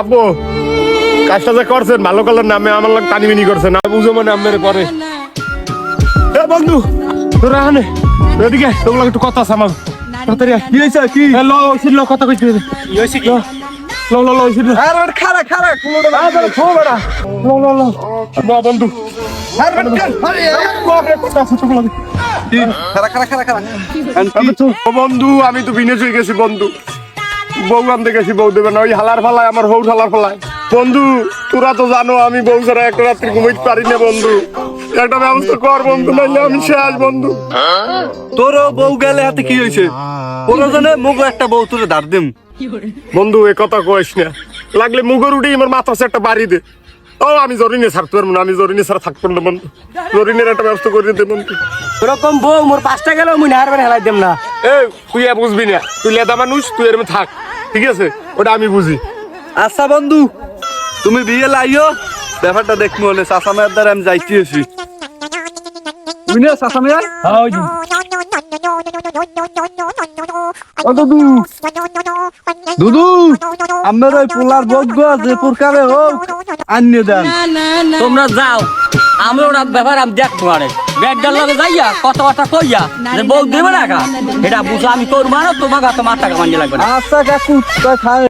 আব্বু কাজটা যে করছেন ভালো করলেন না, আমি আমার লোক টানিমিনি করছেন না, বুঝো মানে আমার পরে। এ বন্ধু তোরা আনে এদিকে, তোমরা একটু কথা আছে আমার তাড়াতাড়ি। কি হয়েছে? কি ল ছিল কথা কইতে কি হয়েছে? কি ল ল ল ছিল। আরে খারা খারা কোনটা আরে খো বড়া ল ল ল না বন্ধু। আরে আরে কথা আছে তোমরা কি খারা খারা খারা খারা ও বন্ধু, আমি তো বিনে হয়ে গেছি বন্ধু, বউ আনতে গেছি, বউ দেবে না, ওই হালার ফালায় আমার হৌ হালার ফালায়। বন্ধু তোরা তো জানো আমি বউ ছাড়া একটা রাত্রি ঘুমাইতে পারি না বন্ধু, একটা ব্যবস্থা কর বন্ধু, নাইলে আমি শেষ বন্ধু। তোরও বউ গেলে হাতে কি হয়েছে? প্রয়োজনে মুখ একটা বউ তুলে ধার দিম। বন্ধু এ কথা কইস না, লাগলে মুগর উঠে আমার মাথা একটা বাড়ি দে। ও আমি জরিনে ছাড়তে পারবো না, আমি জরিনে ছাড়া থাকবো না বন্ধু, জরিনের একটা ব্যবস্থা করে দে বন্ধু। ওরকম বউ মোর 5 টাকা গেলেও মুই নাহার বাড়ি হেলাই দেম না। এ তুই বুঝবি না, তুই লেদা মানুষ, তুই এর মধ্যে থাক, ঠিক আছে? ওটা আমি বুঝি। আচ্ছা বন্ধু, তুমি বিয়ে লাইও, ব্যাপারটা দেখবো হলে চাষামের দ্বারা আমি যাইতে এসি। বুঝলি চাষামের? দুদু আমার ওই পোলার বজ্ঞ যে পুরকাবে হোক আনিয়ে দেন। তোমরা যাও, আমি ওরা ব্যাপার আমি দেখবো আরে ব্যাগটার লগে যাইয়া কথা কইয়া যে বউ দেবে না এটা বুঝো আমি করবো না, তোমাকে মাথা কামান্ডি লাগবে না। আচ্ছা কাকু খায়